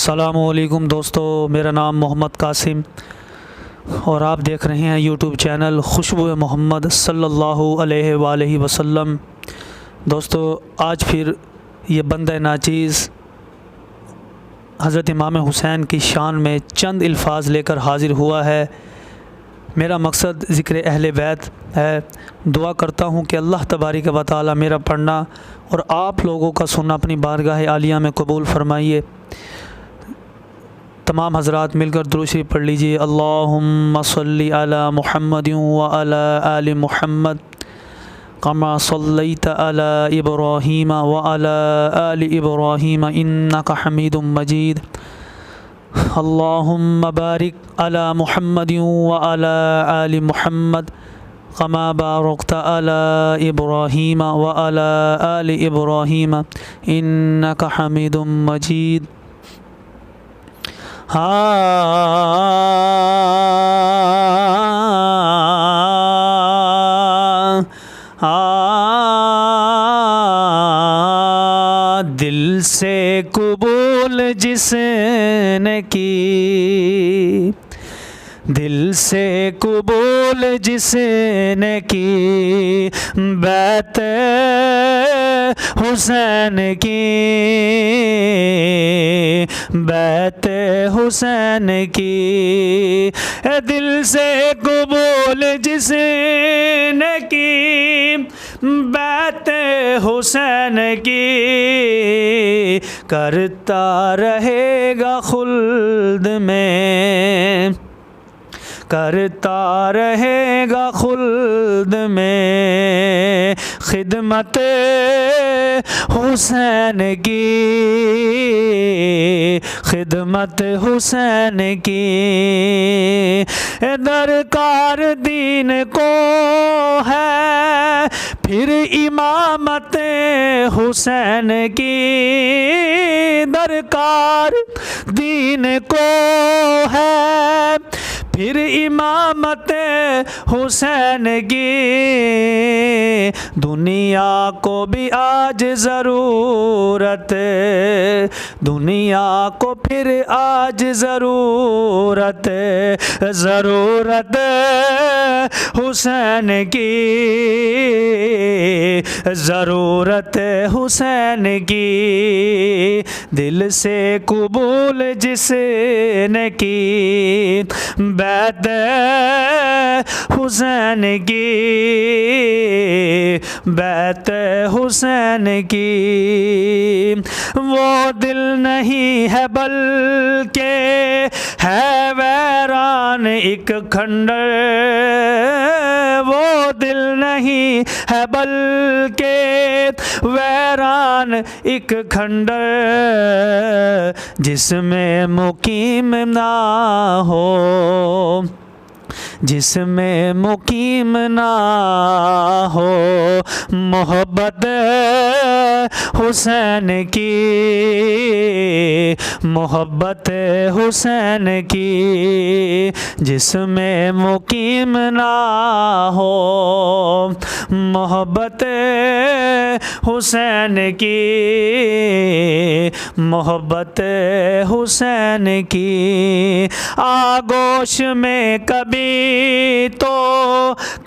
अस्सलामुअलैकुम दोस्तों, मेरा नाम मोहम्मद कासिम और आप देख रहे हैं यूट्यूब चैनल खुशबू मोहम्मद सल्लल्लाहु अलैहि वसल्लम। दोस्तों, आज फिर ये बंदा नाचीज़ हज़रत इमाम हुसैन की शान में चंद अल्फाज लेकर हाज़िर हुआ है। मेरा मकसद ज़िक्र अहले बैत है। दुआ करता हूँ कि अल्लाह तबारक व तआला मेरा पढ़ना और आप लोगों का सुनना अपनी बारगाह आलिया में कबूल फरमाइए। तमाम हज़रात मिलकर दुरूद शरीफ पढ़ लीजिए। अल्लाहुम्मा सल्ली अला मुहम्मद व अला आलि मुहम्मद कमा सल्लैता अला इब्राहीम व अला आलि इब्राहीम इन्नका हमीदुम मजीद। अल्लाहुम्मा बारिक अला मुहम्मद व अला आलि मुहम्मद कमा बारकता अला इब्राहीम व अला आलि इब्राहीम इन्नका हमीदुम मजीद। दिल से कबूल जिसने की, दिल से कबूल जिसने की बैत हुसैन की, बैत हुसैन की। दिल से कबूल जिसने की बैत हुसैन की, करता रहेगा खुल्द में, करता रहेगा खुल्द में खिदमत हुसैन की, खिदमत हुसैन की। दरकार दीन को है फिर इमामत हुसैन की, दरकार दीन को है फिर इमामत हुसैन की। दुनिया को भी आज ज़रूरत, दुनिया को फिर आज ज़रूरत, ज़रूरत हुसैन की, ज़रूरत हुसैन की। दिल से कबूल जिसने की बैत हुसैन की, बैत हुसैन की। वो दिल नहीं है बल्कि है वैरान एक खंडर, वो दिल नहीं है बल्कि वैरान एक खंडर, जिसमें मुकीम ना हो, जिसमें मुकीम ना हो मोहब्बत हुसैन की, मोहब्बत हुसैन की। जिसमें मुकीम ना हो मोहब्बत हुसैन की, मोहब्बत हुसैन की। आगोश में कभी तो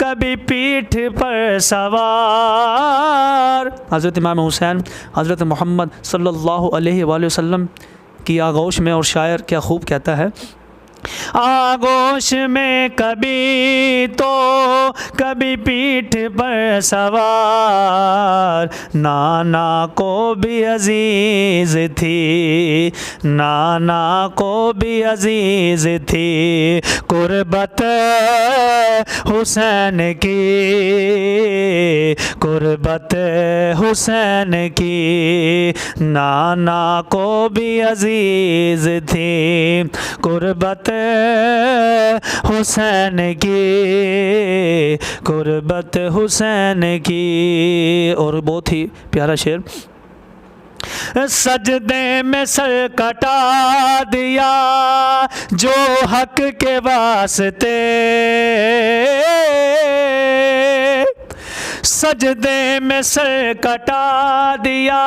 कभी पीठ पर सवार, हज़रत इमाम हुसैन हज़रत मोहम्मद सल्लल्लाहु अलैहि वसल्लम की आगोश में। और शायर क्या खूब कहता है, आगोश में कभी तो कभी पीठ पर सवार, नाना को भी अजीज़ थी, नाना को भी अजीज़ थी कुर्बत हुसैन की, कुर्बत हुसैन की। नाना को भी अजीज़ थी कुर्बत हुसैन की, कुर्बत हुसैन की। और बहुत ही प्यारा शेर, सजदे में सर कटा दिया जो हक के वास्ते, सजदे में सर कटा दिया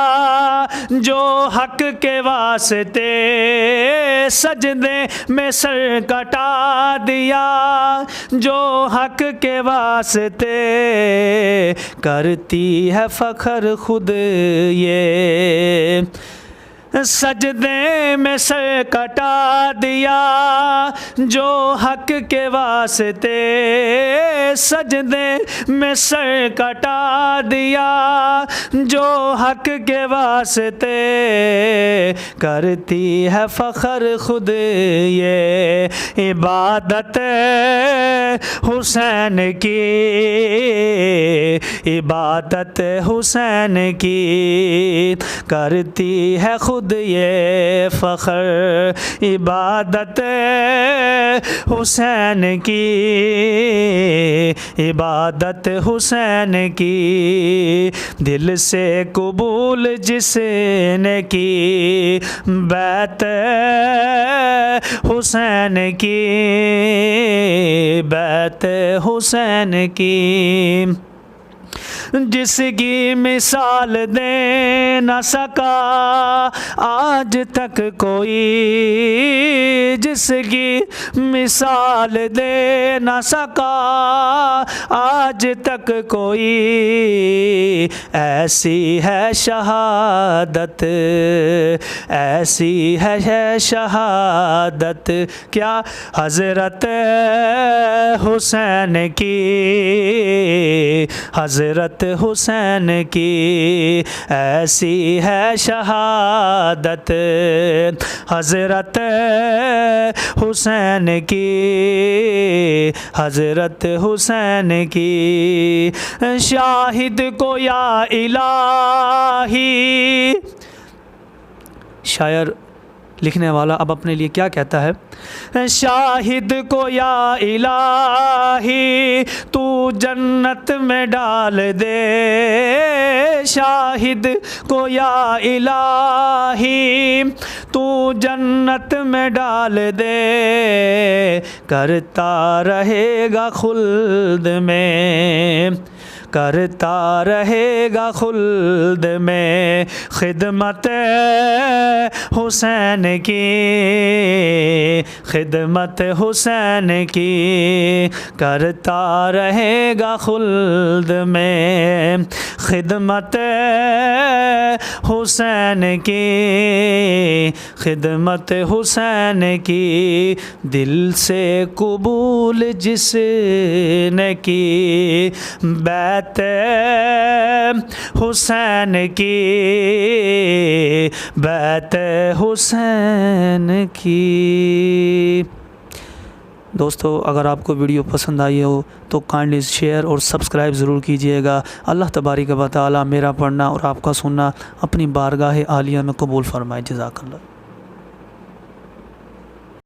जो हक के वास्ते, सजदे में सर कटा दिया, जो हक के वास्ते करती है फ़ख्र खुद ये। सजदे में सर कटा दिया, जो हक के वास्ते सजदे में सर कटा दिया, जो हक के वास्ते करती है फ़ख्र खुद ये। इबादत हुसैन की, इबादत हुसैन की करती है खुद ये फ़ख्र। इबादत हुसैन की, इबादत हुसैन की दिल से कबूल जिसने की, बैत हुसैन की, बैत हुसैन की। जिसकी मिसाल दे न सका आज तक कोई, जिसकी मिसाल दे न सका आज तक कोई, ऐसी है शहादत, ऐसी है शहादत। क्या हज़रत हुसैन की, हज़रत हुसैन की ऐसी है शहादत, हज़रत हुसैन की, हज़रत हुसैन की। शाहिद को या इलाही, शायर लिखने वाला अब अपने लिए क्या कहता है? शाहिद को या इलाही तू जन्नत में डाल दे, शाहिद को या इलाही तू जन्नत में डाल दे, करता रहेगा खुल्द में, करता रहेगा खुल्द में खिदमत हुसैन की, खिदमत हुसैन की करता रहेगा खुल्द में, खिदमत हुसैन की, खिदमत हुसैन की दिल से कबूल जिसने की, बैत हुसैन की, बैत हुसैन की। दोस्तों अगर आपको वीडियो पसंद आई हो तो काइंडली शेयर और सब्सक्राइब ज़रूर कीजिएगा। अल्लाह तबारक व तआला मेरा पढ़ना और आपका सुनना अपनी बारगाह आलिया में कबूल फरमाए। जज़ाकल्लाह।